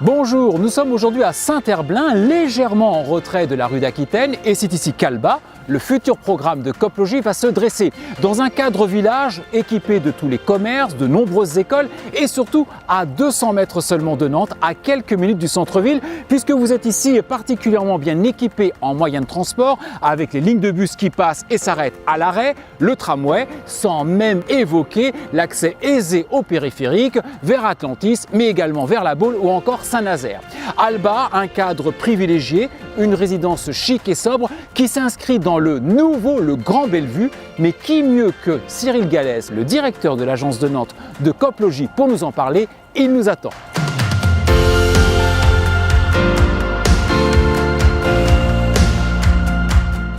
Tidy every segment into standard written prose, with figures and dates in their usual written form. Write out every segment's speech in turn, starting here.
Bonjour, nous sommes aujourd'hui à Saint-Herblain, légèrement en retrait de la rue d'Aquitaine, et c'est ici qu'Alba, le futur programme de Coplogie, va se dresser dans un cadre village équipé de tous les commerces, de nombreuses écoles et surtout à 200 mètres seulement de Nantes, à quelques minutes du centre-ville, puisque vous êtes ici particulièrement bien équipé en moyens de transport, avec les lignes de bus qui passent et s'arrêtent à l'arrêt, le tramway, sans même évoquer l'accès aisé au périphérique vers Atlantis, mais également vers La Baule ou encore Saint-Nazaire. Alba, un cadre privilégié, une résidence chic et sobre qui s'inscrit dans le nouveau, le Grand Bellevue. Mais qui mieux que Cyril Gallès, le directeur de l'agence de Nantes de Coplogie, pour nous en parler? Il nous attend.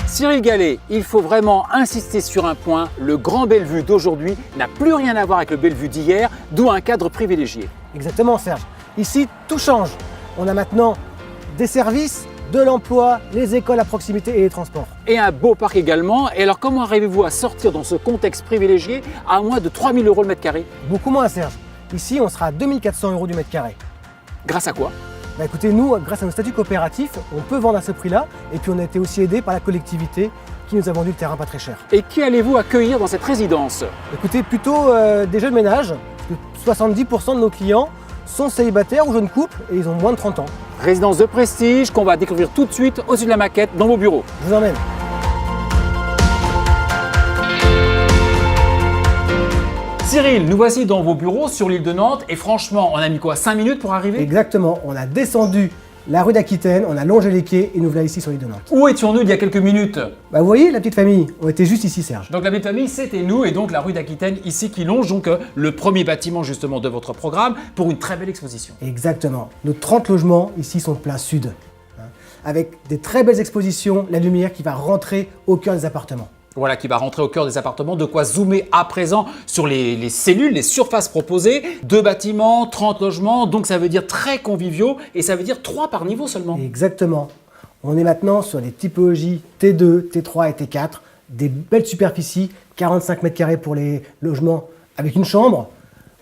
Cyril Gallès, il faut vraiment insister sur un point, le Grand Bellevue d'aujourd'hui n'a plus rien à voir avec le Bellevue d'hier, d'où un cadre privilégié. Exactement Serge, ici tout change. On a maintenant des services, de l'emploi, les écoles à proximité et les transports. Et un beau parc également. Et alors comment arrivez-vous à sortir dans ce contexte privilégié à moins de 3 000 € le mètre carré? Beaucoup moins Serge, ici on sera à 2 400 € du mètre carré. Grâce à quoi? Écoutez, nous, grâce à nos statuts coopératifs, on peut vendre à ce prix-là. Et puis on a été aussi aidé par la collectivité qui nous a vendu le terrain pas très cher. Et qui allez-vous accueillir dans cette résidence? Écoutez, plutôt des jeunes ménages, parce que 70% de nos clients sont célibataires ou jeunes couples et ils ont moins de 30 ans. Résidence de prestige qu'on va découvrir tout de suite au-dessus de la maquette dans vos bureaux. Je vous emmène. Cyril, nous voici dans vos bureaux sur l'île de Nantes et franchement, on a mis quoi, 5 minutes pour arriver? Exactement, on a descendu la rue d'Aquitaine, on a longé les quais et nous voilà ici sur l'île de Nantes. Où étions-nous il y a quelques minutes? Vous voyez la petite famille, on était juste ici Serge. Donc la petite famille, c'était nous et donc la rue d'Aquitaine ici qui longe donc le premier bâtiment justement de votre programme pour une très belle exposition. Exactement, nos 30 logements ici sont plein sud, avec des très belles expositions, la lumière qui va rentrer au cœur des appartements. Voilà, qui va rentrer au cœur des appartements, de quoi zoomer à présent sur les cellules, les surfaces proposées, 2 bâtiments, 30 logements, donc ça veut dire très conviviaux et ça veut dire 3 par niveau seulement. Exactement, on est maintenant sur des typologies T2, T3 et T4, des belles superficies, 45 mètres carrés pour les logements avec une chambre,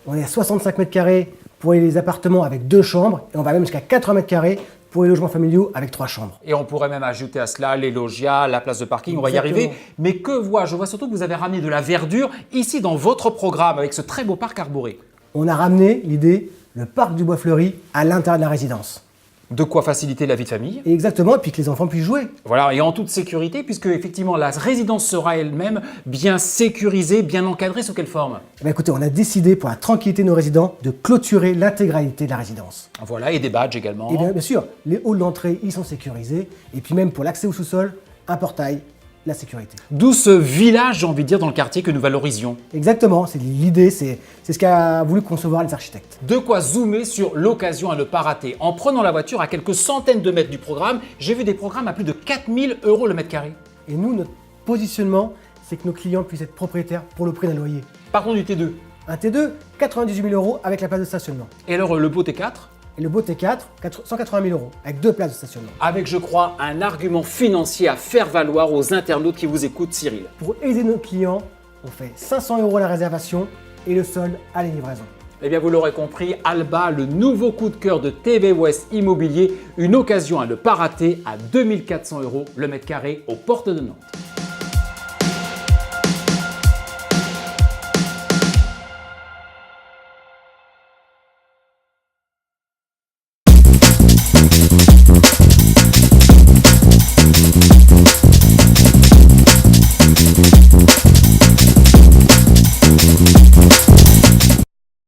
on est à 65 mètres carrés pour les appartements avec 2 chambres et on va même jusqu'à 80 mètres carrés pour les logements familiaux avec 3 chambres. Et on pourrait même ajouter à cela les logias, la place de parking, on va y arriver. Mais que vois-je? Je vois surtout que vous avez ramené de la verdure ici dans votre programme avec ce très beau parc arboré. On a ramené l'idée, le parc du Bois Fleuri à l'intérieur de la résidence. De quoi faciliter la vie de famille. Et exactement, et puis que les enfants puissent jouer. Voilà, et en toute sécurité, puisque effectivement la résidence sera elle-même bien sécurisée, bien encadrée. Sous quelle forme? Écoutez, on a décidé pour la tranquillité de nos résidents de clôturer l'intégralité de la résidence. Voilà, et des badges également. Et bien sûr, les halls d'entrée, ils sont sécurisés. Et puis même pour l'accès au sous-sol, un portail, la sécurité. D'où ce village, j'ai envie de dire, dans le quartier que nous valorisions. Exactement, c'est l'idée, c'est ce qu'a voulu concevoir les architectes. De quoi zoomer sur l'occasion à ne pas rater. En prenant la voiture à quelques centaines de mètres du programme, j'ai vu des programmes à plus de 4 000 € le mètre carré. Et nous, notre positionnement, c'est que nos clients puissent être propriétaires pour le prix d'un loyer. Partons du T2. Un T2, 98 000 € avec la place de stationnement. Et alors le beau T4? Et le beau T4, 180 000 € avec 2 places de stationnement. Avec, je crois, un argument financier à faire valoir aux internautes qui vous écoutent, Cyril. Pour aider nos clients, on fait 500 € la réservation et le solde à la livraison. Eh bien, vous l'aurez compris, Alba, le nouveau coup de cœur de TV West Immobilier, une occasion à ne pas rater à 2 400 € le mètre carré aux portes de Nantes.